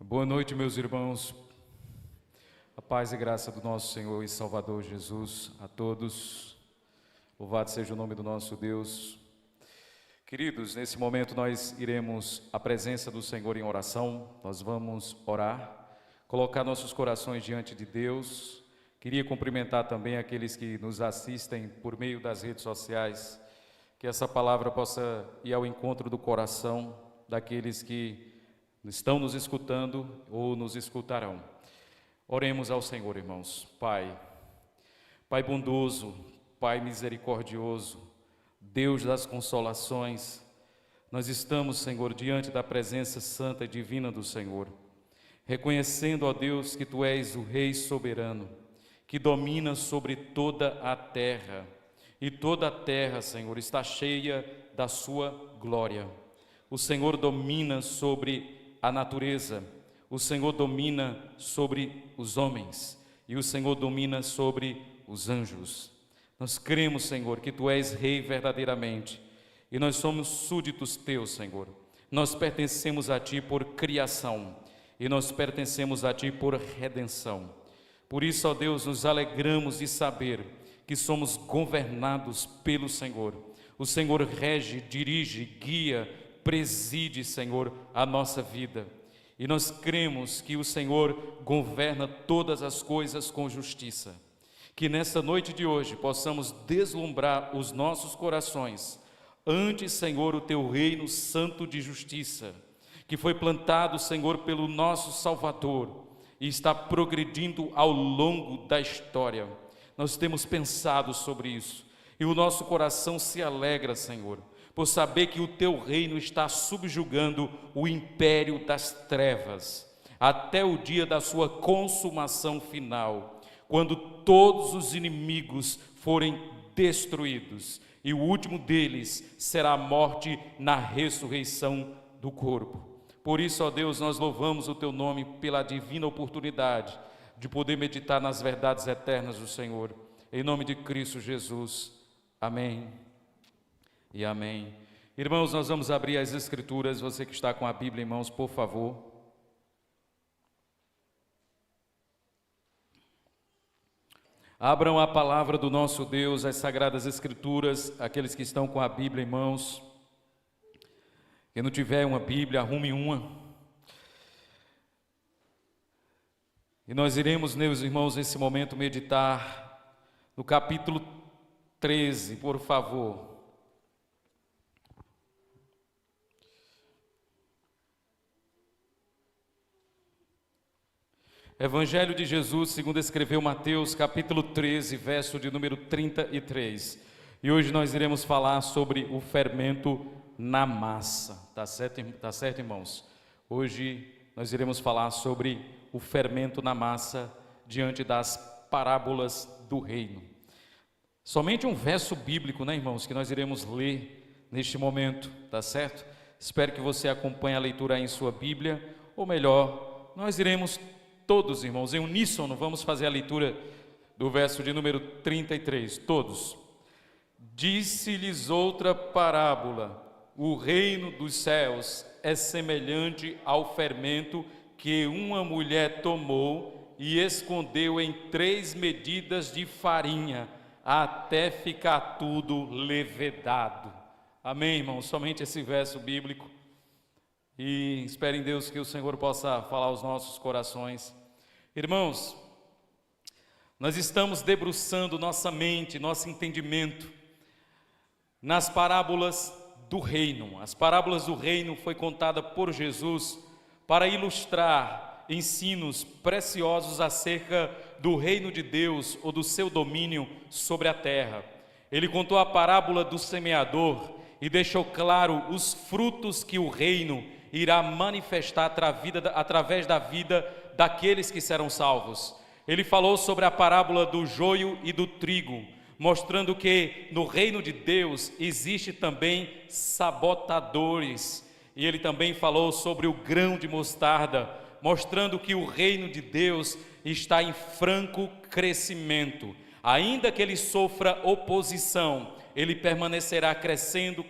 Boa noite, meus irmãos. A paz e graça do nosso Senhor e Salvador Jesus a todos. Louvado seja o nome do nosso Deus. Queridos, nesse momento nós iremos à presença do Senhor em oração. Nós vamos orar, colocar nossos corações diante de Deus. Queria cumprimentar também aqueles que nos assistem por meio das redes sociais. Que essa palavra possa ir ao encontro do coração daqueles que estão nos escutando ou nos escutarão. Oremos ao Senhor, irmãos. Pai bondoso, Pai misericordioso, Deus das consolações, nós estamos, Senhor, diante da presença santa e divina do Senhor, reconhecendo, ó Deus, que Tu és o Rei soberano, que domina sobre toda a terra, e toda a terra, Senhor, está cheia da Sua glória. O Senhor domina sobre a natureza, o Senhor domina sobre os homens e o Senhor domina sobre os anjos. Nós cremos, Senhor, que Tu és Rei verdadeiramente e nós somos súditos Teus, Senhor. Nós pertencemos a Ti por criação e nós pertencemos a Ti por redenção. Por isso, ó Deus, nos alegramos de saber que somos governados pelo Senhor. O Senhor rege, dirige, guia, preside, Senhor, a nossa vida. E nós cremos que o Senhor governa todas as coisas com justiça. Que nessa noite de hoje possamos deslumbrar os nossos corações ante, Senhor, o Teu reino santo de justiça, que foi plantado, Senhor, pelo nosso Salvador e está progredindo ao longo da história. Nós temos pensado sobre isso e o nosso coração se alegra, Senhor, por saber que o Teu reino está subjugando o império das trevas, até o dia da sua consumação final, quando todos os inimigos forem destruídos, e o último deles será a morte na ressurreição do corpo. Por isso, ó Deus, nós louvamos o Teu nome pela divina oportunidade de poder meditar nas verdades eternas do Senhor. Em nome de Cristo Jesus. Amém. E amém. Irmãos, nós vamos abrir as Escrituras. Você que está com a Bíblia em mãos, por favor. Abram a palavra do nosso Deus, as Sagradas Escrituras, aqueles que estão com a Bíblia em mãos. Quem não tiver uma Bíblia, arrume uma. E nós iremos, meus irmãos, nesse momento meditar no capítulo 13, por favor. Evangelho de Jesus, segundo escreveu Mateus, capítulo 13, verso de número 33. E hoje nós iremos falar sobre o fermento na massa. Tá certo, irmãos? Hoje nós iremos falar sobre o fermento na massa diante das parábolas do reino. Somente um verso bíblico, né, irmãos, que nós iremos ler neste momento, tá certo? Espero que você acompanhe a leitura aí em sua Bíblia, ou melhor, nós iremos todos, irmãos, em uníssono, vamos fazer a leitura do verso de número 33, todos. Disse-lhes outra parábola: o reino dos céus é semelhante ao fermento que uma mulher tomou e escondeu em 3 medidas de farinha, até ficar tudo levedado. Amém, irmãos? Somente esse verso bíblico. E espero em Deus que o Senhor possa falar aos nossos corações. Irmãos, nós estamos debruçando nossa mente, nosso entendimento nas parábolas do reino. As parábolas do reino foi contada por Jesus para ilustrar ensinos preciosos acerca do reino de Deus ou do seu domínio sobre a terra. Ele contou a parábola do semeador e deixou claro os frutos que o reino irá manifestar através da vida daqueles que serão salvos. Ele falou sobre a parábola do joio e do trigo, mostrando que no reino de Deus existe também sabotadores. E ele também falou sobre o grão de mostarda, mostrando que o reino de Deus está em franco crescimento. Ainda que ele sofra oposição, ele permanecerá crescendo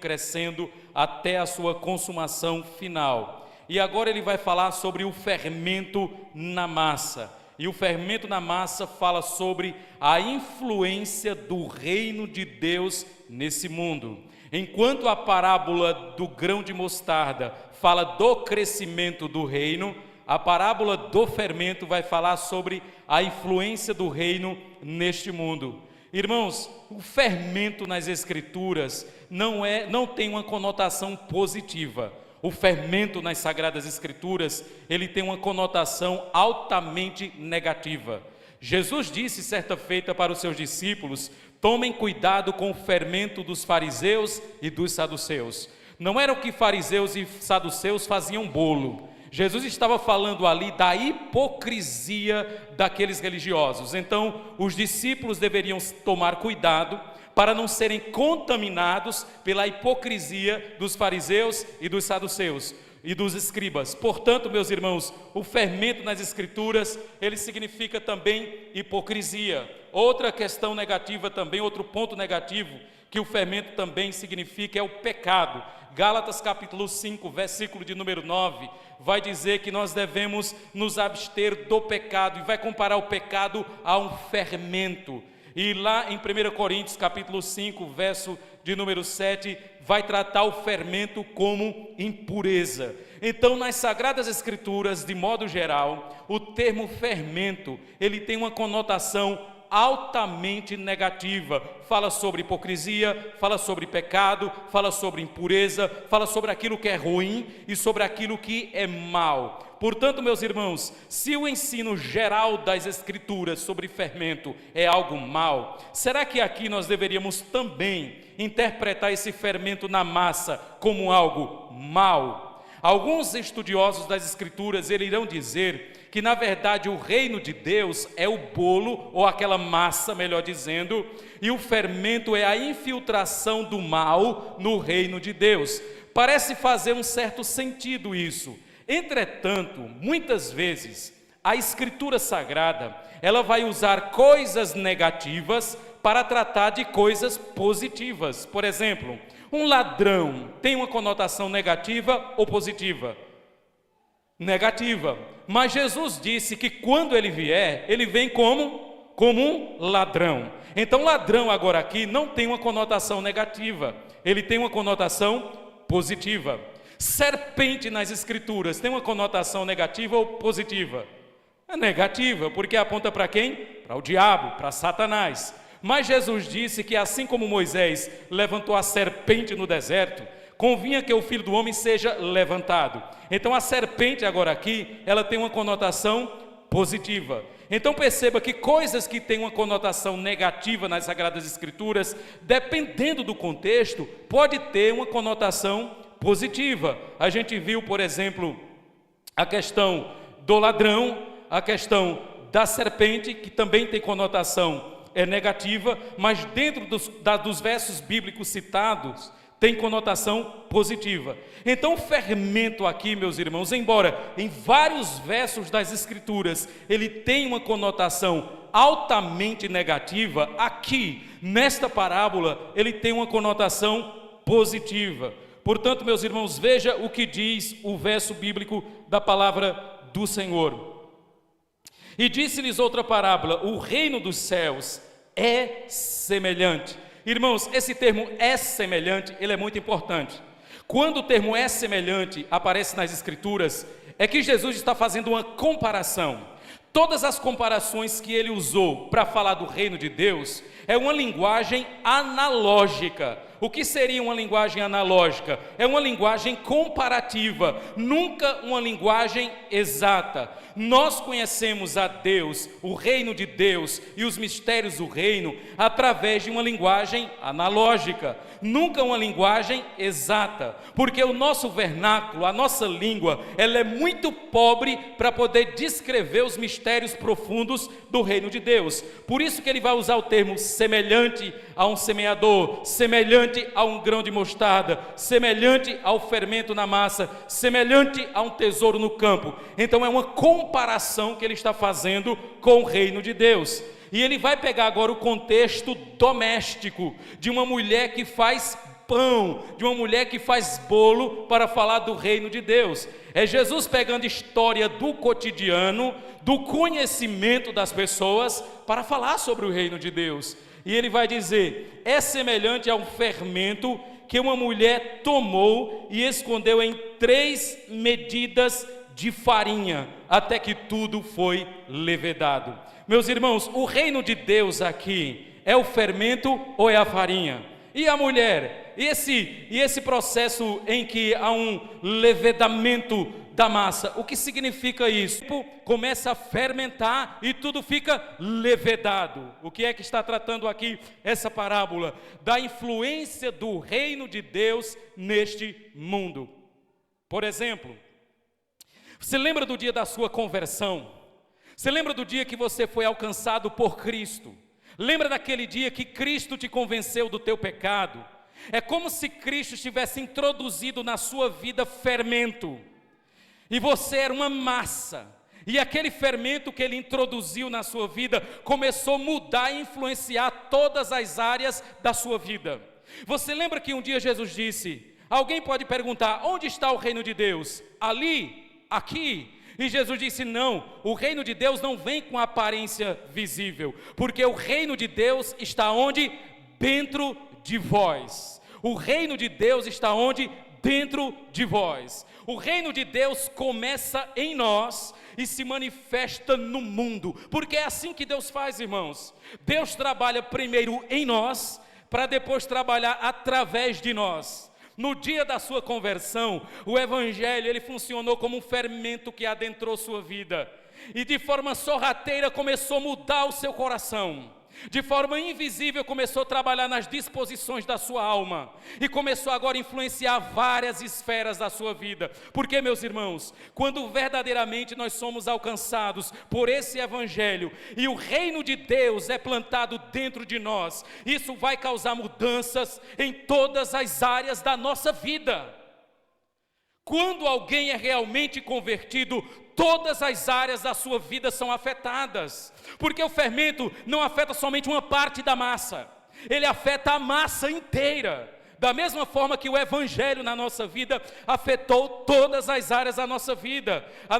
até a sua consumação final. E agora ele vai falar sobre o fermento na massa. E o fermento na massa fala sobre a influência do reino de Deus nesse mundo. Enquanto a parábola do grão de mostarda fala do crescimento do reino, a parábola do fermento vai falar sobre a influência do reino neste mundo. Irmãos, o fermento nas Escrituras não tem uma conotação positiva. O fermento nas Sagradas Escrituras, ele tem uma conotação altamente negativa. Jesus disse certa feita para os seus discípulos: tomem cuidado com o fermento dos fariseus e dos saduceus. Não era o que fariseus e saduceus faziam bolo. Jesus estava falando ali da hipocrisia daqueles religiosos. Então, os discípulos deveriam tomar cuidado para não serem contaminados pela hipocrisia dos fariseus e dos saduceus e dos escribas. Portanto, meus irmãos, o fermento nas Escrituras, ele significa também hipocrisia. Outra questão negativa também, outro ponto negativo que o fermento também significa é o pecado. Gálatas capítulo 5, versículo de número 9, vai dizer que nós devemos nos abster do pecado, e vai comparar o pecado a um fermento. E lá em 1 Coríntios capítulo 5, verso de número 7, vai tratar o fermento como impureza. Então, nas Sagradas Escrituras, de modo geral, o termo fermento, ele tem uma conotação altamente negativa. Fala sobre hipocrisia, fala sobre pecado, fala sobre impureza, fala sobre aquilo que é ruim e sobre aquilo que é mal. Portanto, meus irmãos, se o ensino geral das Escrituras sobre fermento é algo mal, será que aqui nós deveríamos também interpretar esse fermento na massa como algo mal? Alguns estudiosos das Escrituras irão dizer que na verdade o reino de Deus é o bolo, ou aquela massa, melhor dizendo, e o fermento é a infiltração do mal no reino de Deus. Parece fazer um certo sentido isso. Entretanto, muitas vezes, a Escritura Sagrada, ela vai usar coisas negativas para tratar de coisas positivas. Por exemplo, um ladrão tem uma conotação negativa ou positiva? Negativa. Mas Jesus disse que quando ele vier, ele vem como um ladrão. Então, ladrão agora aqui não tem uma conotação negativa, ele tem uma conotação positiva. Serpente nas Escrituras tem uma conotação negativa ou positiva? É negativa, porque aponta para quem? Para o diabo, para Satanás. Mas Jesus disse que assim como Moisés levantou a serpente no deserto, convinha que o Filho do Homem seja levantado. Então a serpente agora aqui, ela tem uma conotação positiva. Então perceba que coisas que têm uma conotação negativa nas Sagradas Escrituras, dependendo do contexto, pode ter uma conotação positiva. A gente viu, por exemplo, a questão do ladrão, a questão da serpente, que também tem conotação negativa, mas dentro dos versos bíblicos citados, tem conotação positiva. Então o fermento aqui, meus irmãos, embora em vários versos das Escrituras ele tem uma conotação altamente negativa, aqui, nesta parábola, ele tem uma conotação positiva. Portanto, meus irmãos, veja o que diz o verso bíblico da palavra do Senhor. E disse-lhes outra parábola: o reino dos céus é semelhante. Irmãos, esse termo é semelhante, ele é muito importante. Quando o termo é semelhante aparece nas Escrituras, é que Jesus está fazendo uma comparação. Todas as comparações que ele usou para falar do reino de Deus é uma linguagem analógica. O que seria uma linguagem analógica? É uma linguagem comparativa, nunca uma linguagem exata. Nós conhecemos a Deus, o reino de Deus e os mistérios do reino através de uma linguagem analógica, nunca uma linguagem exata, porque o nosso vernáculo, a nossa língua, ela é muito pobre para poder descrever os mistérios profundos do reino de Deus. Por isso que ele vai usar o termo semelhante a um semeador, semelhante a um grão de mostarda, semelhante ao fermento na massa, semelhante a um tesouro no campo. Então é uma comparação que ele está fazendo com o reino de Deus. E ele vai pegar agora o contexto doméstico de uma mulher que faz pão, de uma mulher que faz bolo para falar do reino de Deus. É Jesus pegando história do cotidiano, do conhecimento das pessoas, para falar sobre o reino de Deus. E ele vai dizer: é semelhante a um fermento que uma mulher tomou e escondeu em 3 medidas de farinha, até que tudo foi levedado. Meus irmãos, o reino de Deus aqui é o fermento ou é a farinha? E a mulher? E esse processo em que há um levedamento da massa, o que significa isso? Começa a fermentar e tudo fica levedado. O que é que está tratando aqui essa parábola? Da influência do reino de Deus neste mundo. Por exemplo, você lembra do dia da sua conversão? Você lembra do dia que você foi alcançado por Cristo? Lembra daquele dia que Cristo te convenceu do teu pecado? É como se Cristo tivesse introduzido na sua vida fermento, e você era uma massa, e aquele fermento que Ele introduziu na sua vida começou a mudar e influenciar todas as áreas da sua vida. Você lembra que um dia Jesus disse, alguém pode perguntar, onde está o reino de Deus? Ali? Aqui? E Jesus disse, não, o reino de Deus não vem com aparência visível, porque o reino de Deus está onde? Dentro de vós. O reino de Deus está onde? Dentro de vós. O reino de Deus começa em nós e se manifesta no mundo, porque é assim que Deus faz, irmãos. Deus trabalha primeiro em nós, para depois trabalhar através de nós. No dia da sua conversão, o evangelho, ele funcionou como um fermento que adentrou sua vida, e de forma sorrateira começou a mudar o seu coração. De forma invisível começou a trabalhar nas disposições da sua alma, e começou agora a influenciar várias esferas da sua vida. Porque, meus irmãos, quando verdadeiramente nós somos alcançados por esse evangelho, e o reino de Deus é plantado dentro de nós, isso vai causar mudanças em todas as áreas da nossa vida. Quando alguém é realmente convertido, todas as áreas da sua vida são afetadas, porque o fermento não afeta somente uma parte da massa, ele afeta a massa inteira. Da mesma forma que o evangelho na nossa vida afetou todas as áreas da nossa vida, a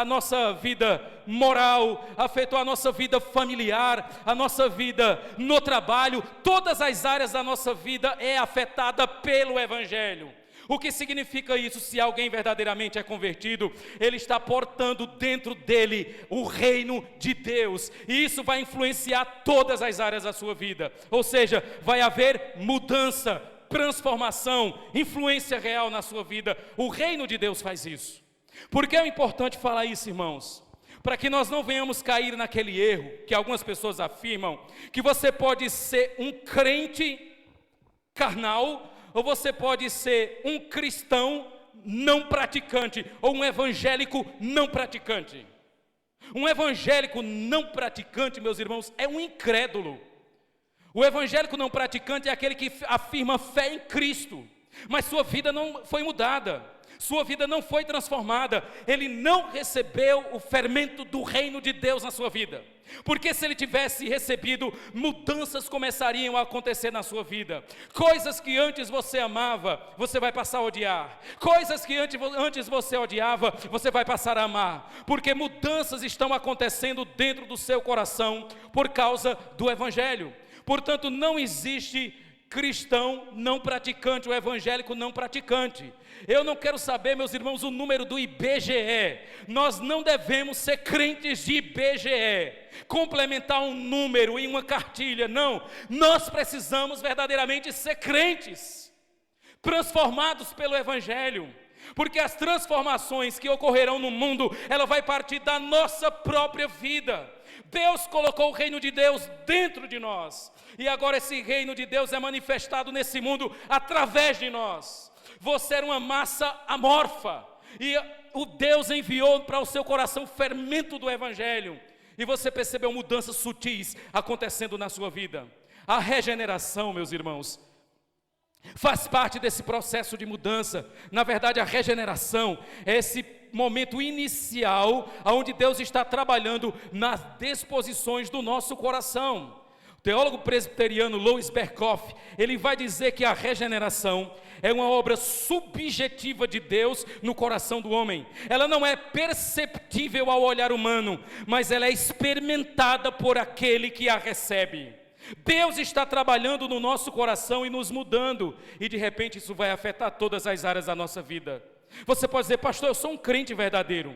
nossa vida moral, afetou a nossa vida familiar, a nossa vida no trabalho, todas as áreas da nossa vida é afetada pelo evangelho. O que significa isso? Se alguém verdadeiramente é convertido, ele está portando dentro dele o reino de Deus, e isso vai influenciar todas as áreas da sua vida. Ou seja, vai haver mudança, transformação, influência real na sua vida. O reino de Deus faz isso. Por que é importante falar isso, irmãos? Para que nós não venhamos cair naquele erro que algumas pessoas afirmam, que você pode ser um crente carnal, ou você pode ser um cristão não praticante, ou um evangélico não praticante. Um evangélico não praticante, meus irmãos, é um incrédulo. O evangélico não praticante é aquele que afirma fé em Cristo, mas sua vida não foi mudada, sua vida não foi transformada, ele não recebeu o fermento do reino de Deus na sua vida. Porque se ele tivesse recebido, mudanças começariam a acontecer na sua vida. Coisas que antes você amava, você vai passar a odiar. Coisas que antes você odiava, você vai passar a amar. Porque mudanças estão acontecendo dentro do seu coração por causa do evangelho. Portanto, não existe cristão não praticante, o evangélico não praticante. Eu não quero saber, meus irmãos, o número do IBGE. Nós não devemos ser crentes de IBGE, complementar um número em uma cartilha. Não, nós precisamos verdadeiramente ser crentes, transformados pelo evangelho. Porque as transformações que ocorrerão no mundo, ela vai partir da nossa própria vida. Deus colocou o reino de Deus dentro de nós, e agora esse reino de Deus é manifestado nesse mundo através de nós. Você era uma massa amorfa, e o Deus enviou para o seu coração o fermento do evangelho, e você percebeu mudanças sutis acontecendo na sua vida. A regeneração, meus irmãos, faz parte desse processo de mudança. Na verdade, a regeneração é esse momento inicial onde Deus está trabalhando nas disposições do nosso coração. teólogo presbiteriano Louis Berkhoff, ele vai dizer que a regeneração é uma obra subjetiva de Deus no coração do homem. Ela não é perceptível ao olhar humano, mas ela é experimentada por aquele que a recebe. Deus está trabalhando no nosso coração e nos mudando, e de repente isso vai afetar todas as áreas da nossa vida. Você pode dizer: pastor, eu sou um crente verdadeiro,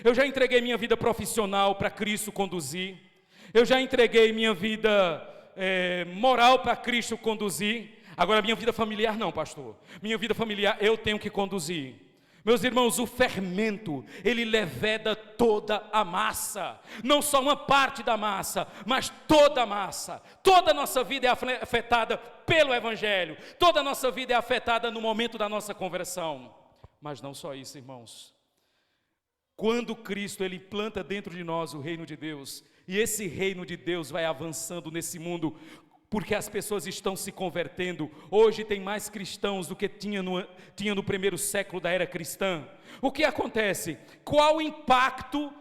eu já entreguei minha vida profissional para Cristo conduzir, eu já entreguei minha vida moral para Cristo conduzir, agora minha vida familiar não, pastor, minha vida familiar eu tenho que conduzir. Meus irmãos, o fermento, ele leveda toda a massa, não só uma parte da massa, mas toda a massa. Toda a nossa vida é afetada pelo Evangelho, toda a nossa vida é afetada no momento da nossa conversão. Mas não só isso, irmãos. Quando Cristo, ele planta dentro de nós o reino de Deus, e esse reino de Deus vai avançando nesse mundo, porque as pessoas estão se convertendo. Hoje tem mais cristãos do que tinha no primeiro século da era cristã. O que acontece? Qual o impacto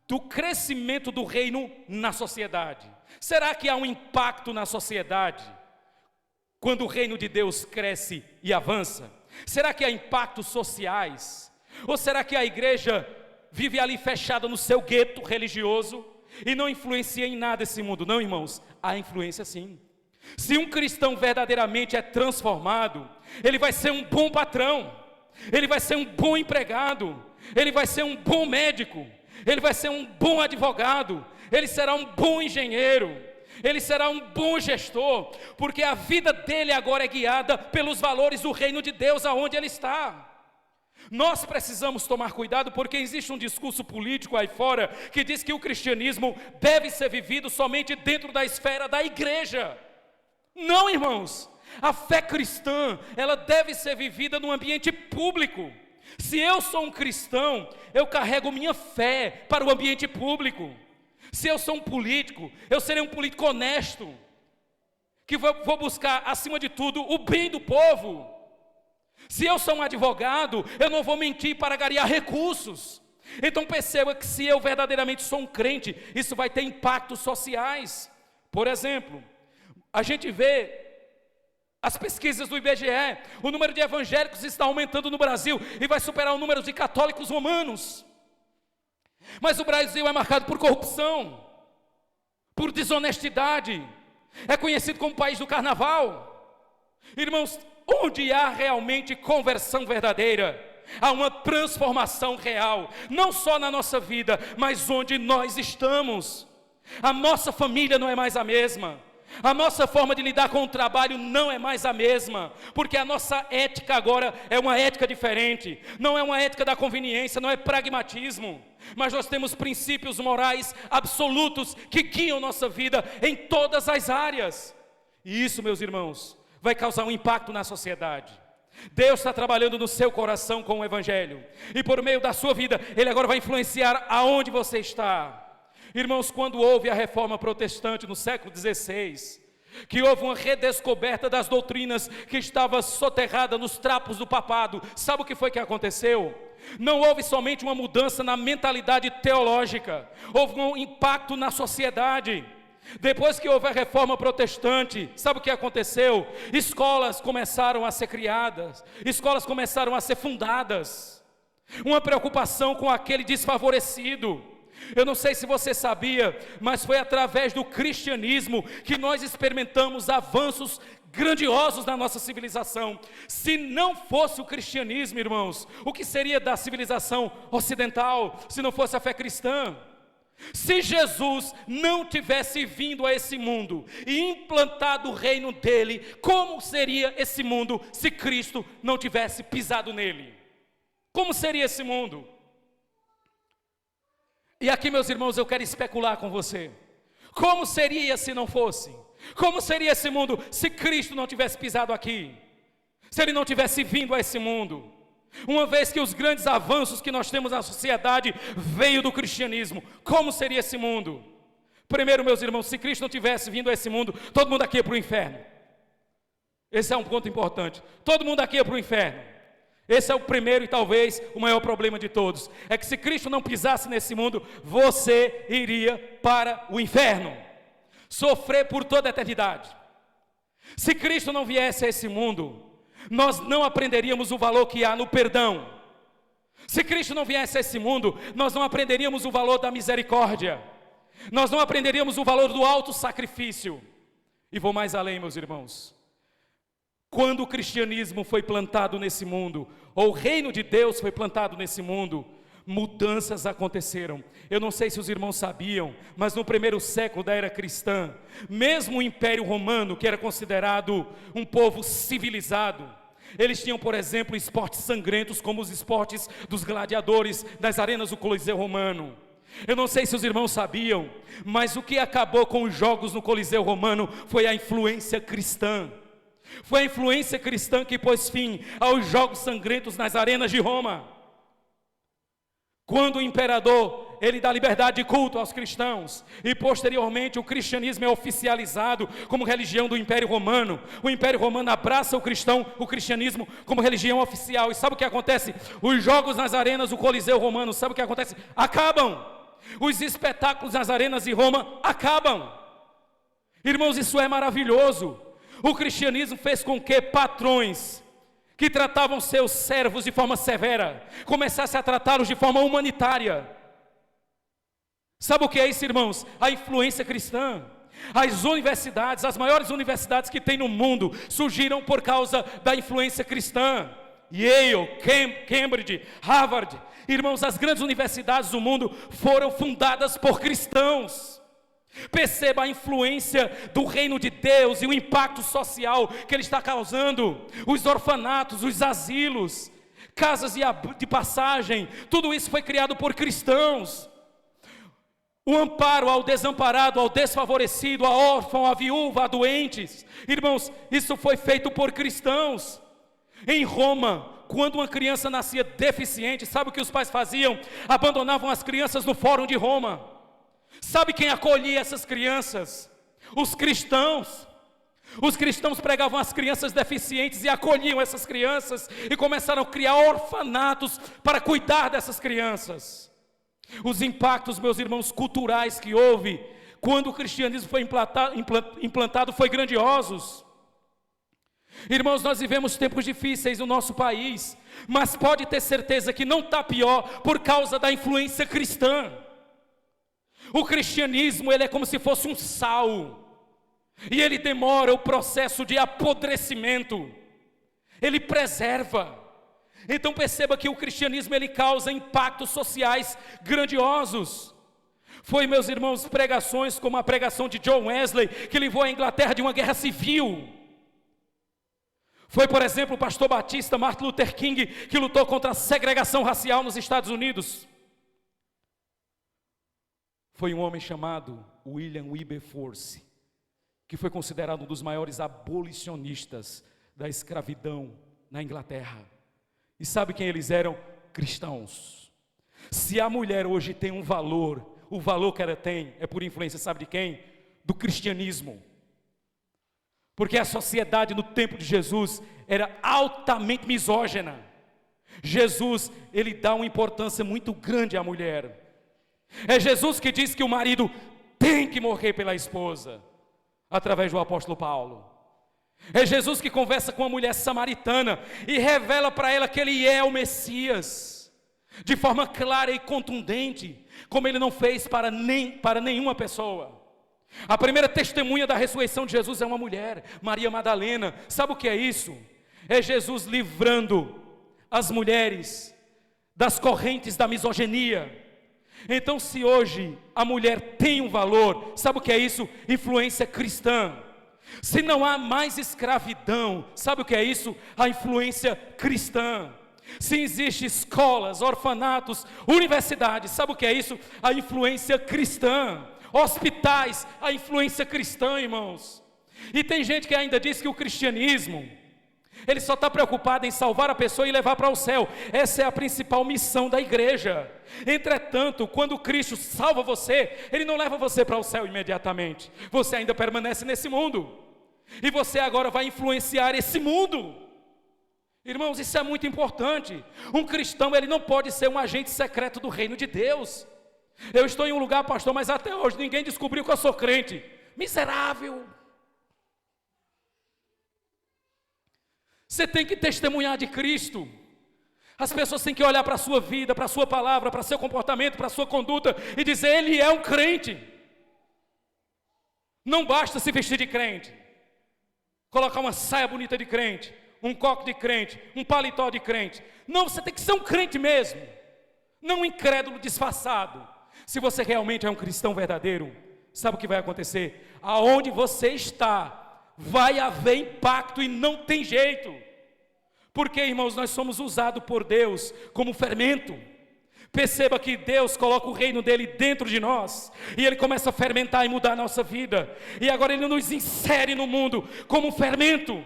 do crescimento do reino na sociedade? Será que há um impacto na sociedade quando o reino de Deus cresce e avança? Será que há impactos sociais? Ou será que a igreja vive ali fechada no seu gueto religioso e não influencia em nada esse mundo? Não, irmãos, há influência sim. Se um cristão verdadeiramente é transformado, ele vai ser um bom patrão, ele vai ser um bom empregado, ele vai ser um bom médico, ele vai ser um bom advogado, ele será um bom engenheiro, ele será um bom gestor, porque a vida dele agora é guiada pelos valores do reino de Deus aonde ele está. Nós precisamos tomar cuidado, porque existe um discurso político aí fora que diz que o cristianismo deve ser vivido somente dentro da esfera da igreja. Não, irmãos, a fé cristã, ela deve ser vivida no ambiente público. Se eu sou um cristão, eu carrego minha fé para o ambiente público. Se eu sou um político, eu serei um político honesto, que vou buscar, acima de tudo, o bem do povo. Se eu sou um advogado, eu não vou mentir para angariar recursos. Então perceba que se eu verdadeiramente sou um crente, isso vai ter impactos sociais. Por exemplo, a gente vê as pesquisas do IBGE, o número de evangélicos está aumentando no Brasil e vai superar o número de católicos romanos. Mas o Brasil é marcado por corrupção, por desonestidade, é conhecido como o país do carnaval. Irmãos, onde há realmente conversão verdadeira, há uma transformação real, não só na nossa vida, mas onde nós estamos. A nossa família não é mais a mesma, a nossa forma de lidar com o trabalho não é mais a mesma, porque a nossa ética agora é uma ética diferente, não é uma ética da conveniência, não é pragmatismo, mas nós temos princípios morais absolutos que guiam nossa vida em todas as áreas. E isso, meus irmãos, vai causar um impacto na sociedade. Deus está trabalhando no seu coração com o Evangelho, e por meio da sua vida, Ele agora vai influenciar aonde você está. Irmãos, quando houve a reforma protestante no século XVI, que houve uma redescoberta das doutrinas que estava soterrada nos trapos do papado, sabe o que foi que aconteceu? Não houve somente uma mudança na mentalidade teológica, houve um impacto na sociedade. Depois que houve a reforma protestante, sabe o que aconteceu? Escolas começaram a ser criadas, escolas começaram a ser fundadas, uma preocupação com aquele desfavorecido. Eu não sei se você sabia, mas foi através do cristianismo que nós experimentamos avanços grandiosos na nossa civilização. Se não fosse o cristianismo, irmãos, o que seria da civilização ocidental, se não fosse a fé cristã? Se Jesus não tivesse vindo a esse mundo e implantado o reino dele, como seria esse mundo se Cristo não tivesse pisado nele? Como seria esse mundo? E aqui, meus irmãos, eu quero especular com você. Como seria se não fosse? Como seria esse mundo se Cristo não tivesse pisado aqui? Se Ele não tivesse vindo a esse mundo? Uma vez que os grandes avanços que nós temos na sociedade veio do cristianismo, como seria esse mundo? Primeiro, meus irmãos, se Cristo não tivesse vindo a esse mundo, todo mundo aqui ia para o inferno. Esse é um ponto importante. Todo mundo aqui ia para o inferno. Esse é o primeiro e talvez o maior problema de todos. É que se Cristo não pisasse nesse mundo, você iria para o inferno. sofrer por toda a eternidade. Se Cristo não viesse a esse mundo, nós não aprenderíamos o valor que há no perdão. Se Cristo não viesse a esse mundo, nós não aprenderíamos o valor da misericórdia. Nós não aprenderíamos o valor do alto sacrifício. E vou mais além, meus irmãos. Quando o cristianismo foi plantado nesse mundo, ou o reino de Deus foi plantado nesse mundo, mudanças aconteceram. Eu não sei se os irmãos sabiam, mas no primeiro século da era cristã, mesmo o Império Romano, que era considerado um povo civilizado, eles tinham, por exemplo, esportes sangrentos, como os esportes dos gladiadores das arenas do Coliseu Romano. Eu não sei se os irmãos sabiam, mas o que acabou com os jogos no Coliseu Romano foi a influência cristã. Foi a influência cristã que pôs fim aos jogos sangrentos nas arenas de Roma. Quando o imperador, ele dá liberdade de culto aos cristãos, e posteriormente o cristianismo é oficializado como religião do Império Romano. O Império Romano abraça o cristianismo como religião oficial. E sabe o que acontece? Os jogos nas arenas do Coliseu Romano, sabe o que acontece? Acabam. Os espetáculos nas arenas de Roma acabam. Irmãos, isso é maravilhoso. O cristianismo fez com que patrões que tratavam seus servos de forma severa começassem a tratá-los de forma humanitária. Sabe o que é isso, irmãos? A influência cristã. As universidades, as maiores universidades que tem no mundo, surgiram por causa da influência cristã. Yale, Cambridge, Harvard. Irmãos, as grandes universidades do mundo foram fundadas por cristãos. Perceba a influência do reino de Deus e o impacto social que ele está causando. Os orfanatos, os asilos, casas de passagem, tudo isso foi criado por cristãos. O amparo ao desamparado, ao desfavorecido, ao órfão, à viúva, a doentes. Irmãos, isso foi feito por cristãos. Em Roma, quando uma criança nascia deficiente, sabe o que os pais faziam? Abandonavam as crianças no Fórum de Roma. Sabe quem acolhia essas crianças? Os cristãos. Os cristãos pregavam as crianças deficientes e acolhiam essas crianças e começaram a criar orfanatos para cuidar dessas crianças. Os impactos, meus irmãos, culturais que houve quando o cristianismo foi implantado foi grandiosos. Irmãos, nós vivemos tempos difíceis no nosso país, mas pode ter certeza que não está pior por causa da influência cristã. O cristianismo, ele é como se fosse um sal, e ele demora o processo de apodrecimento, ele preserva. Então perceba que o cristianismo, ele causa impactos sociais grandiosos. Foi, meus irmãos, pregações como a pregação de John Wesley, que levou a Inglaterra de uma guerra civil. Foi, por exemplo, o pastor batista Martin Luther King, que lutou contra a segregação racial nos Estados Unidos. Foi um homem chamado William Wilberforce, que foi considerado um dos maiores abolicionistas da escravidão na Inglaterra. E sabe quem eles eram? Cristãos. Se a mulher hoje tem um valor, o valor que ela tem é por influência, sabe de quem? Do cristianismo. Porque a sociedade no tempo de Jesus era altamente misógina. Jesus, ele dá uma importância muito grande à mulher. É Jesus que diz que o marido tem que morrer pela esposa, através do apóstolo Paulo. É Jesus que conversa com a mulher samaritana e revela para ela que ele é o Messias, de forma clara e contundente, como ele não fez para nenhuma pessoa. A primeira testemunha da ressurreição de Jesus é uma mulher, Maria Madalena. Sabe o que é isso? É Jesus livrando as mulheres das correntes da misoginia. Então, se hoje a mulher tem um valor, sabe o que é isso? Influência cristã. Se não há mais escravidão, sabe o que é isso? A influência cristã. Se existem escolas, orfanatos, universidades, sabe o que é isso? A influência cristã. Hospitais, a influência cristã, irmãos. E tem gente que ainda diz que o cristianismo, ele só está preocupado em salvar a pessoa e levar para o céu. Essa é a principal missão da igreja. Entretanto, quando Cristo salva você, ele não leva você para o céu imediatamente. Você ainda permanece nesse mundo. E você agora vai influenciar esse mundo. Irmãos, isso é muito importante. Um cristão, ele não pode ser um agente secreto do reino de Deus. Eu estou em um lugar, pastor, mas até hoje ninguém descobriu que eu sou crente. miserável. Você tem que testemunhar de Cristo. As pessoas têm que olhar para a sua vida, para a sua palavra, para o seu comportamento, para a sua conduta e dizer: ele é um crente. Não basta se vestir de crente, colocar uma saia bonita de crente, um coque de crente, um paletó de crente. Não, você tem que ser um crente mesmo, não um incrédulo disfarçado. Se você realmente é um cristão verdadeiro, sabe o que vai acontecer? Aonde você está, vai haver impacto e não tem jeito. Porque, irmãos, nós somos usados por Deus como fermento. Perceba que Deus coloca o reino dele dentro de nós, e ele começa a fermentar e mudar a nossa vida, e agora ele nos insere no mundo como um fermento,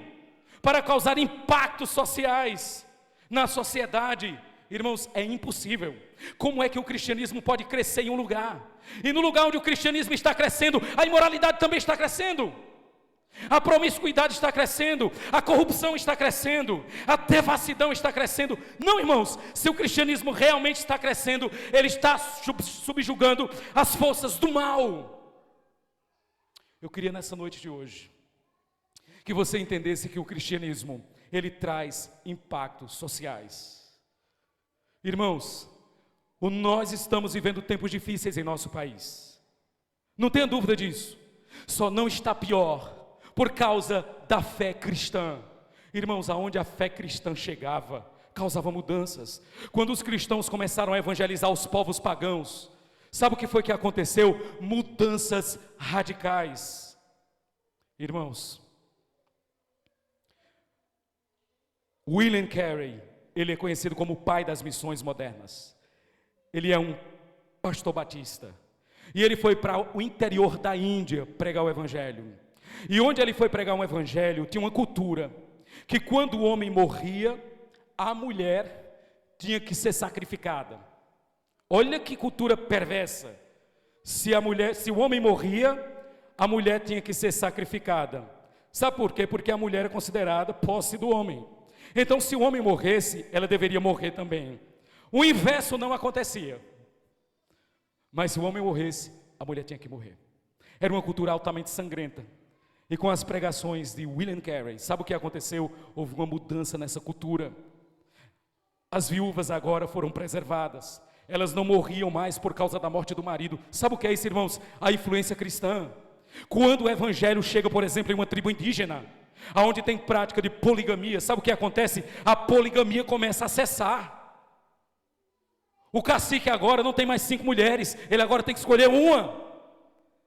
para causar impactos sociais na sociedade. Irmãos, é impossível. Como é que o cristianismo pode crescer em um lugar, e no lugar onde o cristianismo está crescendo, a imoralidade também está crescendo? A promiscuidade está crescendo, a corrupção está crescendo, a devassidão está crescendo. Não, irmãos, se o cristianismo realmente está crescendo, ele está subjugando as forças do mal. Eu queria nessa noite de hoje que você entendesse que o cristianismo, ele traz impactos sociais. Irmãos, nós estamos vivendo tempos difíceis em nosso país, não tenha dúvida disso. Só não está pior por causa da fé cristã. Irmãos, aonde a fé cristã chegava, causava mudanças. Quando os cristãos começaram a evangelizar os povos pagãos, sabe o que foi que aconteceu? Mudanças radicais. Irmãos, William Carey, ele é conhecido como o pai das missões modernas. Ele é um pastor batista, e ele foi para o interior da Índia pregar o evangelho. E onde ele foi pregar um evangelho, tinha uma cultura que quando o homem morria, a mulher tinha que ser sacrificada. Olha que cultura perversa. Se o homem morria, a mulher tinha que ser sacrificada. Sabe por quê? Porque a mulher é considerada posse do homem. Então, se o homem morresse, ela deveria morrer também. O inverso não acontecia. Mas se o homem morresse, a mulher tinha que morrer. Era uma cultura altamente sangrenta. E com as pregações de William Carey, sabe o que aconteceu? Houve uma mudança nessa cultura. As viúvas agora foram preservadas. Elas não morriam mais por causa da morte do marido. Sabe o que é isso, irmãos? A influência cristã. Quando o evangelho chega, por exemplo, em uma tribo indígena, onde tem prática de poligamia, sabe o que acontece? A poligamia começa a cessar. O cacique agora não tem mais 5 mulheres, ele agora tem que escolher uma.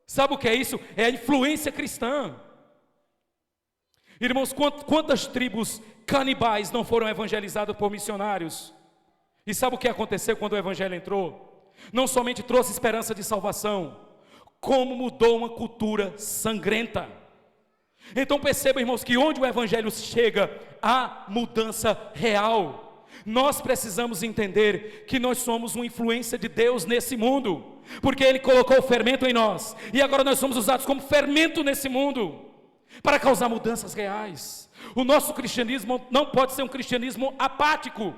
Sabe o que é isso? É a influência cristã. Irmãos, quantas tribos canibais não foram evangelizadas por missionários? E sabe o que aconteceu quando o evangelho entrou? Não somente trouxe esperança de salvação, como mudou uma cultura sangrenta. Então perceba, irmãos, que onde o evangelho chega, há mudança real. Nós precisamos entender que nós somos uma influência de Deus nesse mundo, porque Ele colocou o fermento em nós, e agora nós somos usados como fermento nesse mundo, para causar mudanças reais. O nosso cristianismo não pode ser um cristianismo apático,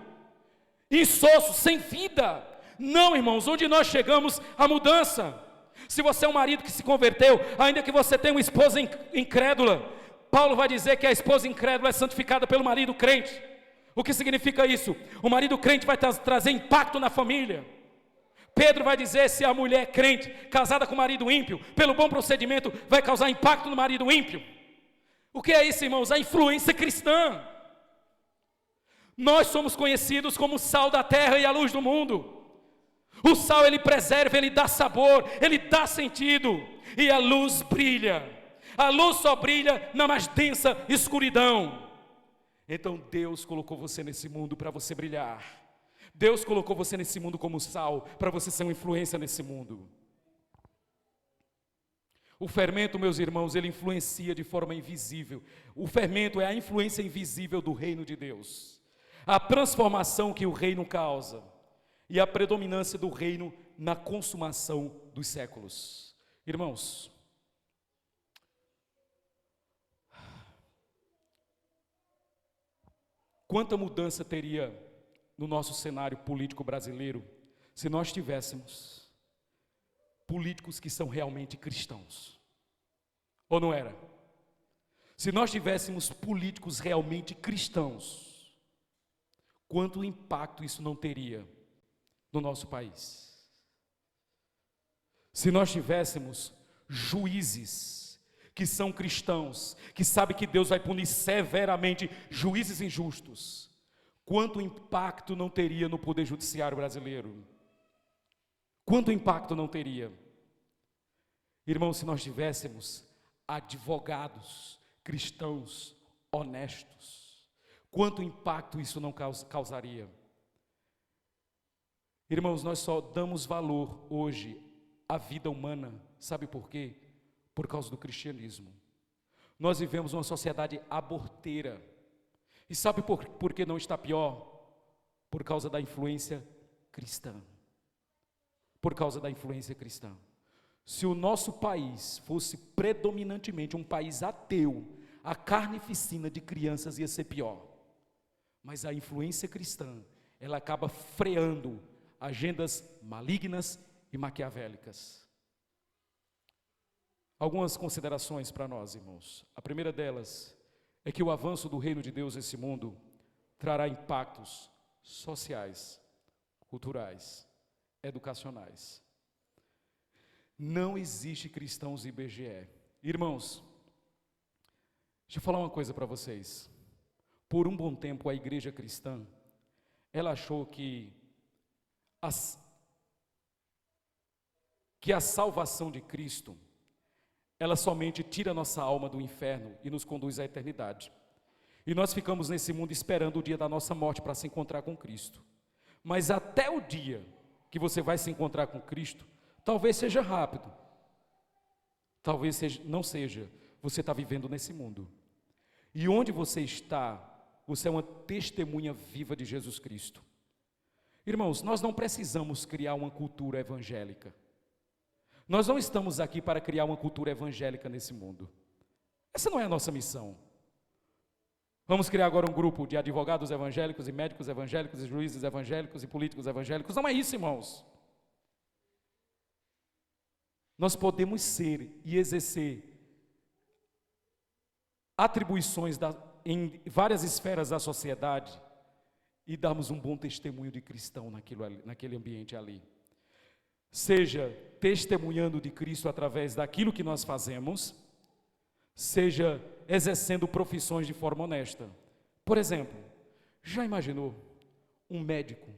insosso, sem vida. Não, irmãos, onde nós chegamos, a mudança. Se você é um marido que se converteu, ainda que você tenha uma esposa incrédula, Paulo vai dizer que a esposa incrédula é santificada pelo marido crente. O que significa isso? O marido crente vai trazer impacto na família. Pedro vai dizer, se a mulher crente, casada com o marido ímpio, pelo bom procedimento, vai causar impacto no marido ímpio. O que é isso, irmãos? A influência cristã. Nós somos conhecidos como o sal da terra e a luz do mundo. O sal, ele preserva, ele dá sabor, ele dá sentido, e a luz brilha. A luz só brilha na mais densa escuridão. Então Deus colocou você nesse mundo para você brilhar. Deus colocou você nesse mundo como sal, para você ser uma influência nesse mundo. O fermento, meus irmãos, ele influencia de forma invisível. O fermento é a influência invisível do reino de Deus. A transformação que o reino causa e a predominância do reino na consumação dos séculos. Irmãos, quanta mudança teria no nosso cenário político brasileiro se nós tivéssemos políticos que são realmente cristãos? Ou não era? Se nós tivéssemos políticos realmente cristãos, quanto impacto isso não teria no nosso país? Se nós tivéssemos juízes que são cristãos, que sabem que Deus vai punir severamente juízes injustos, quanto impacto não teria no poder judiciário brasileiro? Quanto impacto não teria? Irmãos, se nós tivéssemos advogados cristãos honestos, quanto impacto isso não causaria? Irmãos, nós só damos valor hoje à vida humana, sabe por quê? Por causa do cristianismo. Nós vivemos uma sociedade aborteira. E sabe por que não está pior? Por causa da influência cristã. Por causa da influência cristã. Se o nosso país fosse predominantemente um país ateu, a carnificina de crianças ia ser pior. Mas a influência cristã, ela acaba freando agendas malignas e maquiavélicas. Algumas considerações para nós, irmãos. A primeira delas é que o avanço do reino de Deus nesse mundo trará impactos sociais, culturais, educacionais. Não existe cristãos IBGE. Irmãos, deixa eu falar uma coisa para vocês. Por um bom tempo, a igreja cristã, ela achou que a salvação de Cristo, ela somente tira a nossa alma do inferno e nos conduz à eternidade. E nós ficamos nesse mundo esperando o dia da nossa morte para se encontrar com Cristo. Mas até o dia que você vai se encontrar com Cristo, talvez seja rápido, talvez não seja, você está vivendo nesse mundo. E onde você está, você é uma testemunha viva de Jesus Cristo. Irmãos, nós não precisamos criar uma cultura evangélica. Nós não estamos aqui para criar uma cultura evangélica nesse mundo. Essa não é a nossa missão. Vamos criar agora um grupo de advogados evangélicos e médicos evangélicos e juízes evangélicos e políticos evangélicos. Não é isso, irmãos. Nós podemos ser e exercer atribuições em várias esferas da sociedade e darmos um bom testemunho de cristão naquele ambiente ali. Seja testemunhando de Cristo através daquilo que nós fazemos, seja exercendo profissões de forma honesta. Por exemplo, já imaginou um médico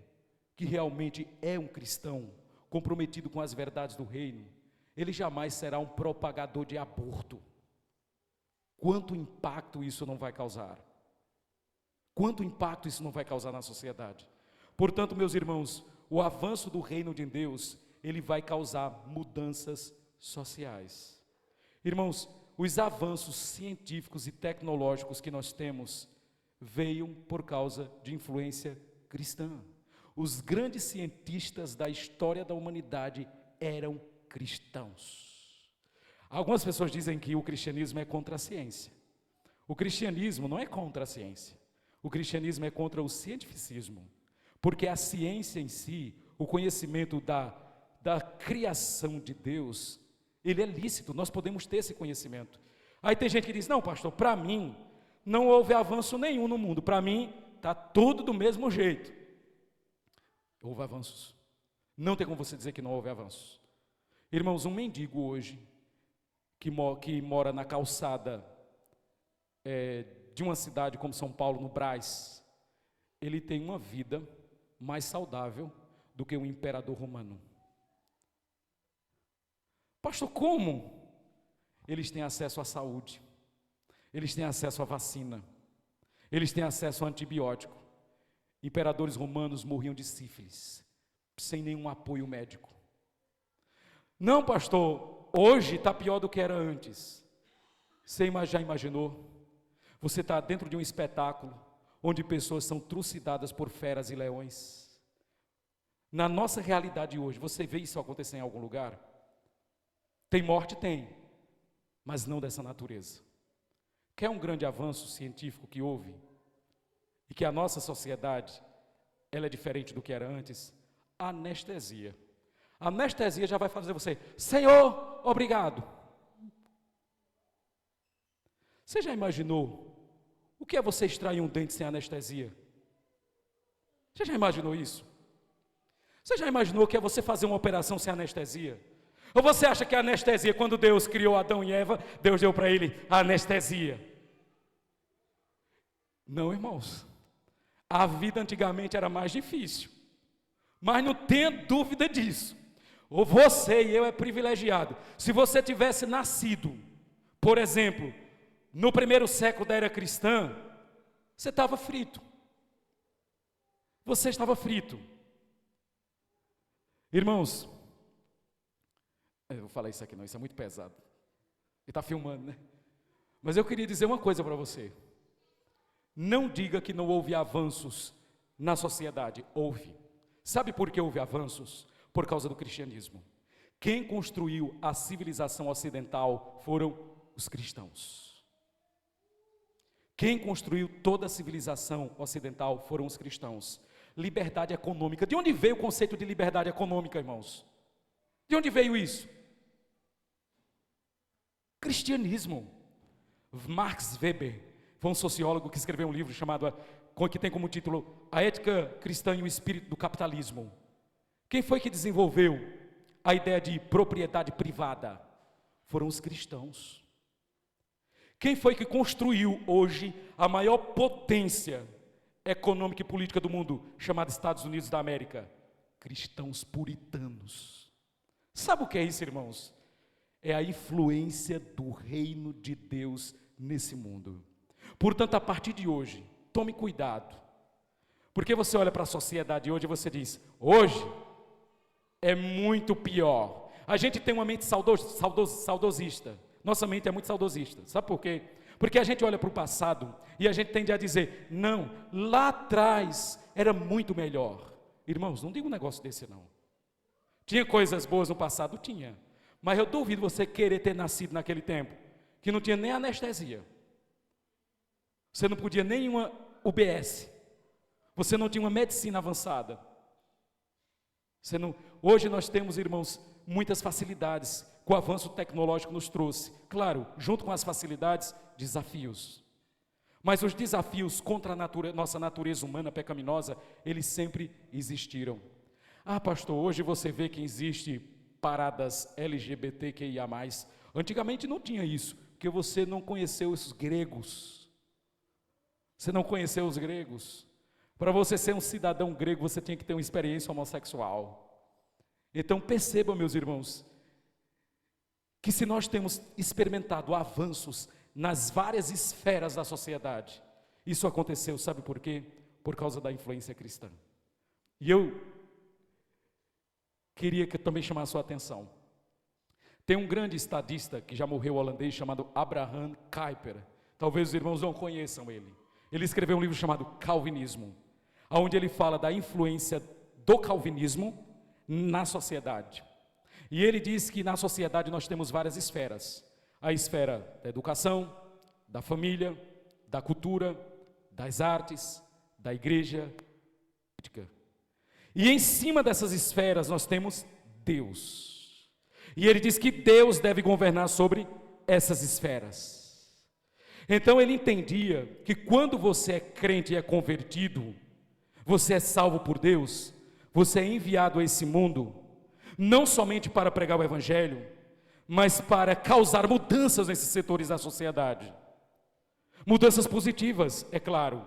que realmente é um cristão, comprometido com as verdades do reino? Ele jamais será um propagador de aborto. Quanto impacto isso não vai causar? Quanto impacto isso não vai causar na sociedade? Portanto, meus irmãos, o avanço do reino de Deus, ele vai causar mudanças sociais. Irmãos, os avanços científicos e tecnológicos que nós temos veio por causa de influência cristã. Os grandes cientistas da história da humanidade eram cristãos. Algumas pessoas dizem que o cristianismo é contra a ciência. O cristianismo não é contra a ciência. O cristianismo é contra o cientificismo. Porque a ciência em si, o conhecimento da criação de Deus, ele é lícito, nós podemos ter esse conhecimento. Aí tem gente que diz, não pastor, para mim não houve avanço nenhum no mundo, para mim está tudo do mesmo jeito. Houve avanços, não tem como você dizer que não houve avanços. Irmãos, um mendigo hoje, que mora na calçada de uma cidade como São Paulo, no Brás, ele tem uma vida mais saudável do que um imperador romano. Pastor, como? Eles têm acesso à saúde, eles têm acesso à vacina, eles têm acesso a antibiótico. Imperadores romanos morriam de sífilis, sem nenhum apoio médico. Não, pastor, hoje está pior do que era antes. Você já imaginou? Você está dentro de um espetáculo, onde pessoas são trucidadas por feras e leões. Na nossa realidade hoje, você vê isso acontecer em algum lugar? Tem morte? Tem, mas não dessa natureza. Quer um grande avanço científico que houve? E que a nossa sociedade, ela é diferente do que era antes? A anestesia. A anestesia já vai fazer você, Senhor, obrigado. Você já imaginou o que é você extrair um dente sem anestesia? Você já imaginou isso? Você já imaginou o que é você fazer uma operação sem anestesia? Ou você acha que a anestesia, quando Deus criou Adão e Eva, Deus deu para ele a anestesia? Não, irmãos. A vida antigamente era mais difícil. Mas não tenha dúvida disso. Ou você e eu é privilegiado. Se você tivesse nascido, por exemplo, no primeiro século da era cristã, você estava frito. Você estava frito. Irmãos, eu vou falar isso aqui não, isso é muito pesado. Ele está filmando, né? Mas eu queria dizer uma coisa para você. Não diga que não houve avanços na sociedade. Houve. Sabe por que houve avanços? Por causa do cristianismo. Quem construiu a civilização ocidental foram os cristãos. Quem construiu toda a civilização ocidental foram os cristãos. Liberdade econômica. De onde veio o conceito de liberdade econômica, irmãos? De onde veio isso? Cristianismo. Max Weber foi um sociólogo que escreveu um livro chamado, que tem como título A Ética Cristã e o Espírito do Capitalismo. Quem foi que desenvolveu a ideia de propriedade privada? Foram os cristãos. Quem foi que construiu hoje a maior potência econômica e política do mundo, chamada Estados Unidos da América? Cristãos puritanos. Sabe o que é isso, irmãos? É a influência do reino de Deus nesse mundo. Portanto, a partir de hoje, tome cuidado, porque você olha para a sociedade hoje e você diz, hoje é muito pior. A gente tem uma mente saudosista, nossa mente é muito saudosista, sabe por quê? Porque a gente olha para o passado e a gente tende a dizer, não, lá atrás era muito melhor. Irmãos, não diga um negócio desse não. Tinha coisas boas no passado? Tinha. Mas eu duvido você querer ter nascido naquele tempo, que não tinha nem anestesia. Você não podia nem uma UBS. Você não tinha uma medicina avançada. Hoje nós temos, irmãos, muitas facilidades que o avanço tecnológico nos trouxe. Claro, junto com as facilidades, desafios. Mas os desafios contra a nossa natureza humana pecaminosa, eles sempre existiram. Ah, pastor, hoje você vê que existe paradas LGBTQIA+. Antigamente não tinha isso, porque você não conheceu os gregos. Você não conheceu os gregos. Para você ser um cidadão grego, você tinha que ter uma experiência homossexual. Então percebam, meus irmãos, que se nós temos experimentado avanços nas várias esferas da sociedade, isso aconteceu, sabe por quê? Por causa da influência cristã. E eu queria que eu também chamasse a sua atenção. Tem um grande estadista que já morreu, holandês, chamado Abraham Kuyper. Talvez os irmãos não conheçam ele. Ele escreveu um livro chamado Calvinismo, onde ele fala da influência do calvinismo na sociedade. E ele diz que na sociedade nós temos várias esferas. A esfera da educação, da família, da cultura, das artes, da igreja, política. E em cima dessas esferas nós temos Deus. E ele diz que Deus deve governar sobre essas esferas. Então ele entendia que quando você é crente e é convertido, você é salvo por Deus, você é enviado a esse mundo, não somente para pregar o evangelho, mas para causar mudanças nesses setores da sociedade. Mudanças positivas, é claro.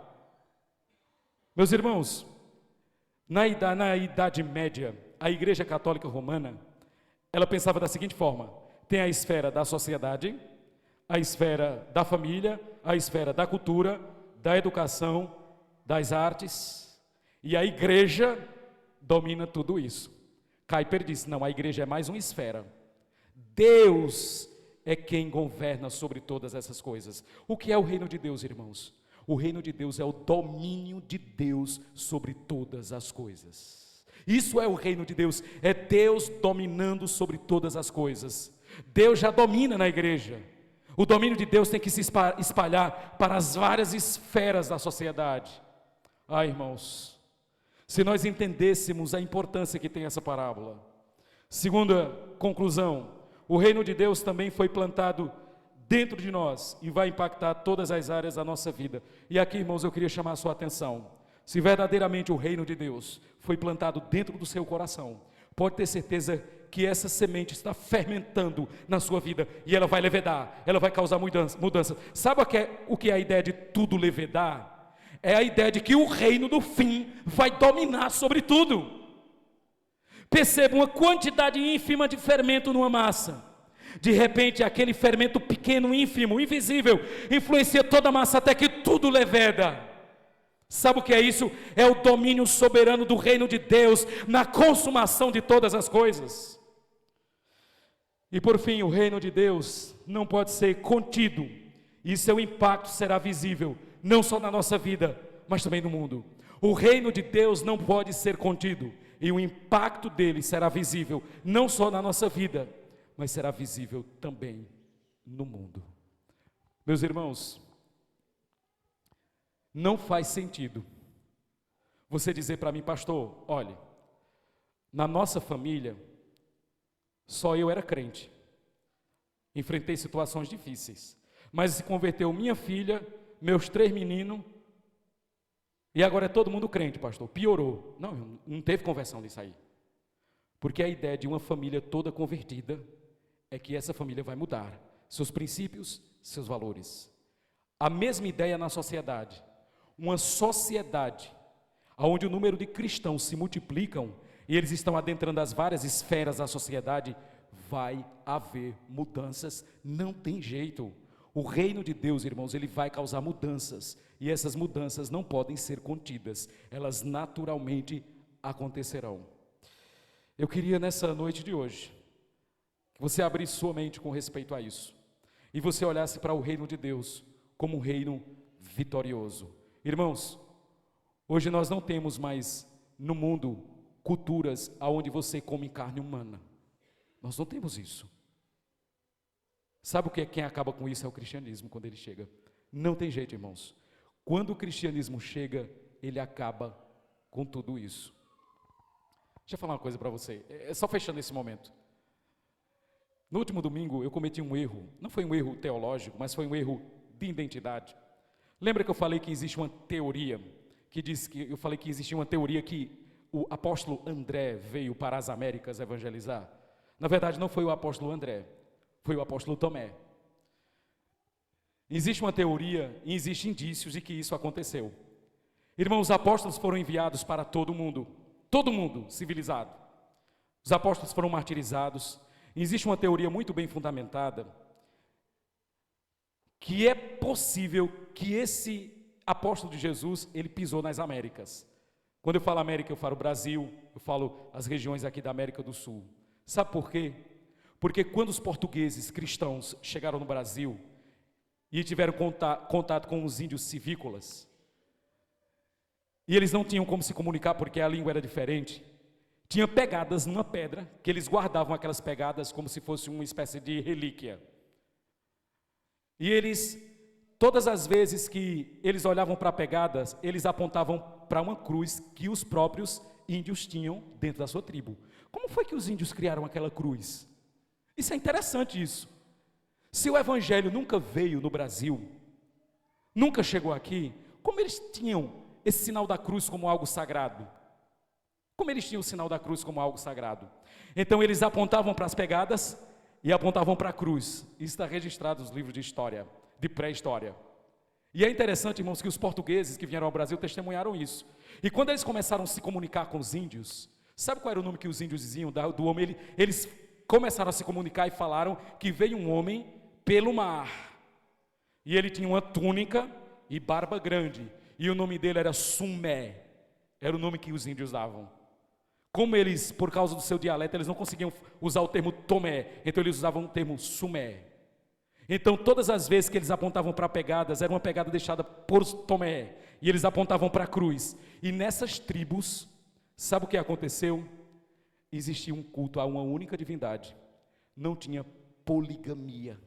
Meus irmãos, na Idade Média, a Igreja Católica Romana, ela pensava da seguinte forma: tem a esfera da sociedade, a esfera da família, a esfera da cultura, da educação, das artes, e a igreja domina tudo isso. Kuyper disse, não, a igreja é mais uma esfera. Deus é quem governa sobre todas essas coisas. O que é o reino de Deus, irmãos? O reino de Deus é o domínio de Deus sobre todas as coisas. Isso é o reino de Deus, é Deus dominando sobre todas as coisas. Deus já domina na igreja. O domínio de Deus tem que se espalhar para as várias esferas da sociedade. Ah, irmãos, se nós entendêssemos a importância que tem essa parábola. Segunda conclusão, o reino de Deus também foi plantado dentro de nós e vai impactar todas as áreas da nossa vida. E aqui, irmãos, eu queria chamar a sua atenção. Se verdadeiramente o reino de Deus foi plantado dentro do seu coração, pode ter certeza que essa semente está fermentando na sua vida e ela vai levedar, ela vai causar mudança. Sabe o que é a ideia de tudo levedar? É a ideia de que o reino do fim vai dominar sobre tudo. Perceba uma quantidade ínfima de fermento numa massa. De repente, aquele fermento pequeno, ínfimo, invisível, influencia toda a massa até que tudo leveda. Sabe o que é isso? É o domínio soberano do reino de Deus na consumação de todas as coisas. E por fim, o reino de Deus não pode ser contido, e seu impacto será visível, não só na nossa vida, mas também no mundo. O reino de Deus não pode ser contido, e o impacto dele será visível, não só na nossa vida, mas será visível também no mundo. Meus irmãos, não faz sentido você dizer para mim, pastor, olha, na nossa família, só eu era crente, enfrentei situações difíceis, mas se converteu minha filha, meus 3 meninos, e agora é todo mundo crente, pastor, piorou. Não teve conversão disso aí, porque a ideia de uma família toda convertida, é que essa família vai mudar, seus princípios, seus valores. A mesma ideia na sociedade, uma sociedade, onde o número de cristãos se multiplicam, e eles estão adentrando as várias esferas da sociedade, vai haver mudanças, não tem jeito. O reino de Deus, irmãos, ele vai causar mudanças, e essas mudanças não podem ser contidas, elas naturalmente acontecerão. Eu queria nessa noite de hoje, que você abrisse sua mente com respeito a isso, e você olhasse para o reino de Deus, como um reino vitorioso. Irmãos, hoje nós não temos mais no mundo culturas onde você come carne humana. Nós não temos isso. Sabe o que é? Quem acaba com isso é o cristianismo quando ele chega. Não tem jeito, irmãos. Quando o cristianismo chega, ele acaba com tudo isso. Deixa eu falar uma coisa para você, só fechando esse momento. No último domingo eu cometi um erro, não foi um erro teológico, mas foi um erro de identidade. Lembra que eu falei que existe uma teoria, que existia uma teoria que o apóstolo André veio para as Américas evangelizar? Na verdade não foi o apóstolo André, foi o apóstolo Tomé. Existe uma teoria e existem indícios de que isso aconteceu. Irmãos, os apóstolos foram enviados para todo mundo civilizado. Os apóstolos foram martirizados. Existe uma teoria muito bem fundamentada, que é possível que esse apóstolo de Jesus, ele pisou nas Américas. Quando eu falo América, eu falo Brasil, eu falo as regiões aqui da América do Sul. Sabe por quê? Porque quando os portugueses cristãos chegaram no Brasil e tiveram contato com os índios civícolas, e eles não tinham como se comunicar porque a língua era diferente, tinha pegadas numa pedra, que eles guardavam aquelas pegadas como se fosse uma espécie de relíquia. E eles, todas as vezes que eles olhavam para pegadas, eles apontavam para uma cruz que os próprios índios tinham dentro da sua tribo. Como foi que os índios criaram aquela cruz? Isso é interessante isso. Se o evangelho nunca veio no Brasil, nunca chegou aqui, como eles tinham esse sinal da cruz como algo sagrado? Como eles tinham o sinal da cruz como algo sagrado? Então eles apontavam para as pegadas e apontavam para a cruz. Isso está registrado nos livros de história, de pré-história. E é interessante, irmãos, que os portugueses que vieram ao Brasil testemunharam isso. E quando eles começaram a se comunicar com os índios, sabe qual era o nome que os índios diziam do homem? Eles começaram a se comunicar e falaram que veio um homem pelo mar. E ele tinha uma túnica e barba grande. E o nome dele era Sumé. Era o nome que os índios davam. Como eles, por causa do seu dialeto, eles não conseguiam usar o termo Tomé, então eles usavam o termo Sumé. Então todas as vezes que eles apontavam para pegadas, era uma pegada deixada por Tomé, e eles apontavam para a cruz. E nessas tribos, sabe o que aconteceu? Existia um culto a uma única divindade, não tinha poligamia.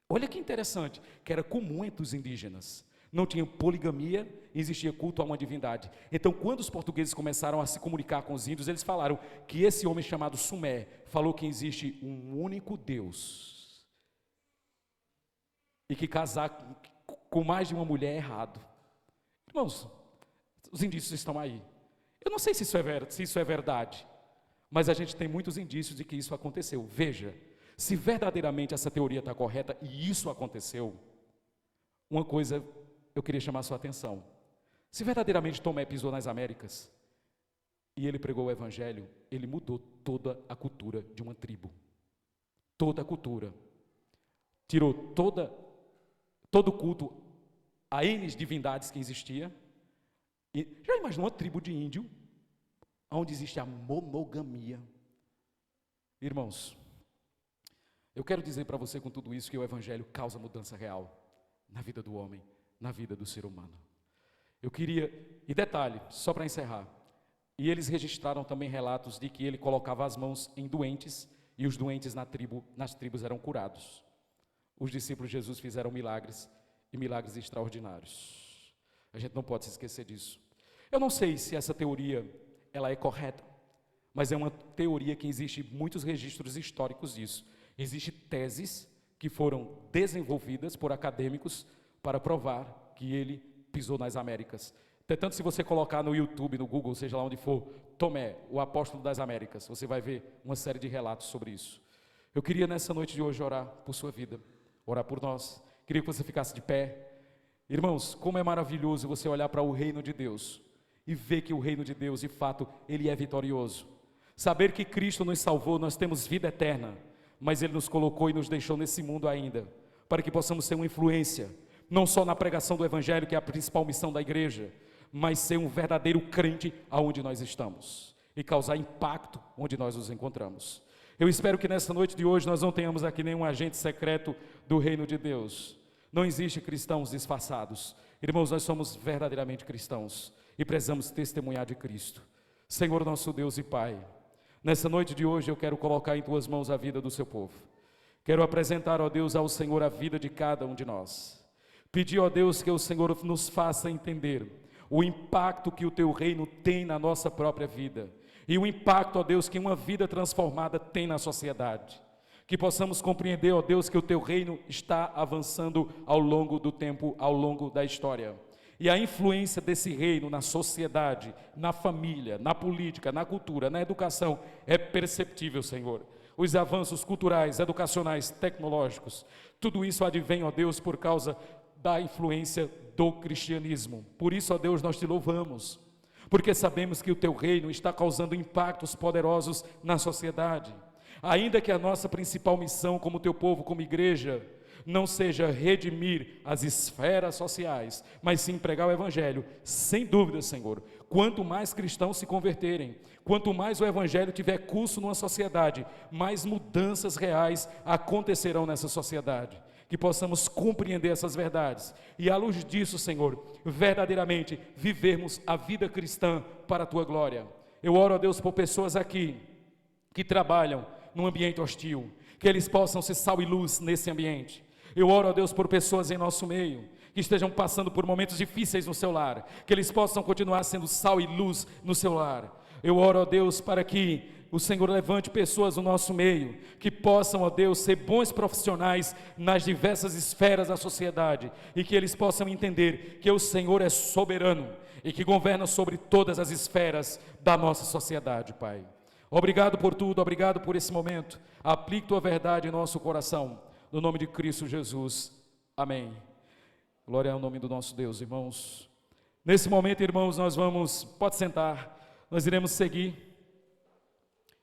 Olha que interessante, que era comum entre os indígenas. Não tinha poligamia, existia culto a uma divindade. Então, quando os portugueses começaram a se comunicar com os índios, eles falaram que esse homem chamado Sumé falou que existe um único Deus. e que casar com mais de uma mulher é errado. Irmãos, os indícios estão aí. Eu não sei se isso é verdade, mas a gente tem muitos indícios de que isso aconteceu. Veja, se verdadeiramente essa teoria está correta e isso aconteceu, uma coisa eu queria chamar a sua atenção. Se verdadeiramente Tomé pisou nas Américas e ele pregou o evangelho, ele mudou toda a cultura de uma tribo. Toda a cultura. Tirou todo o culto a N divindades que existia. E já imaginou uma tribo de índio onde existe a monogamia? Irmãos, eu quero dizer para você com tudo isso que o evangelho causa mudança real na vida do homem, na vida do ser humano. Eu queria, e detalhe, só para encerrar, e eles registraram também relatos de que ele colocava as mãos em doentes e os doentes nas tribos eram curados. Os discípulos de Jesus fizeram milagres e milagres extraordinários. A gente não pode se esquecer disso. Eu não sei se essa teoria ela é correta, mas é uma teoria que existe muitos registros históricos disso. Existem teses que foram desenvolvidas por acadêmicos para provar que ele pisou nas Américas. Portanto, se você colocar no YouTube, no Google, seja lá onde for, Tomé, o apóstolo das Américas, você vai ver uma série de relatos sobre isso. Eu queria nessa noite de hoje orar por sua vida, orar por nós. Queria que você ficasse de pé. Irmãos, como é maravilhoso você olhar para o reino de Deus e ver que o reino de Deus, de fato, ele é vitorioso. Saber que Cristo nos salvou, nós temos vida eterna, mas Ele nos colocou e nos deixou nesse mundo ainda, para que possamos ser uma influência, não só na pregação do Evangelho, que é a principal missão da igreja, mas ser um verdadeiro crente aonde nós estamos, e causar impacto onde nós nos encontramos. Eu espero que nessa noite de hoje nós não tenhamos aqui nenhum agente secreto do reino de Deus. Não existe cristãos disfarçados. Irmãos, nós somos verdadeiramente cristãos, e precisamos testemunhar de Cristo. Senhor nosso Deus e Pai, nessa noite de hoje eu quero colocar em Tuas mãos a vida do Seu povo. Quero apresentar, ó Deus, ao Senhor a vida de cada um de nós. Pedir, ó Deus, que o Senhor nos faça entender o impacto que o Teu reino tem na nossa própria vida. E o impacto, ó Deus, que uma vida transformada tem na sociedade. Que possamos compreender, ó Deus, que o Teu reino está avançando ao longo do tempo, ao longo da história. E a influência desse reino na sociedade, na família, na política, na cultura, na educação, é perceptível, Senhor. Os avanços culturais, educacionais, tecnológicos, tudo isso advém, ó Deus, por causa da influência do cristianismo. Por isso, ó Deus, nós Te louvamos, porque sabemos que o Teu reino está causando impactos poderosos na sociedade. Ainda que a nossa principal missão como Teu povo, como igreja, não seja redimir as esferas sociais, mas sim pregar o Evangelho, sem dúvida, Senhor, quanto mais cristãos se converterem, quanto mais o Evangelho tiver curso numa sociedade, mais mudanças reais acontecerão nessa sociedade, que possamos compreender essas verdades, e à luz disso, Senhor, verdadeiramente vivermos a vida cristã para a Tua glória. Eu oro a Deus por pessoas aqui, que trabalham num ambiente hostil, que eles possam ser sal e luz nesse ambiente. Eu oro a Deus por pessoas em nosso meio, que estejam passando por momentos difíceis no seu lar, que eles possam continuar sendo sal e luz no seu lar. Eu oro a Deus para que o Senhor levante pessoas no nosso meio, que possam, ó Deus, ser bons profissionais nas diversas esferas da sociedade, e que eles possam entender que o Senhor é soberano, e que governa sobre todas as esferas da nossa sociedade, Pai. Obrigado por tudo, obrigado por esse momento. Aplique Tua verdade em nosso coração, no nome de Cristo Jesus, amém. Glória ao nome do nosso Deus, irmãos. Nesse momento, irmãos, pode sentar, nós iremos seguir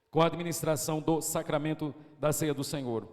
com a administração do sacramento da ceia do Senhor.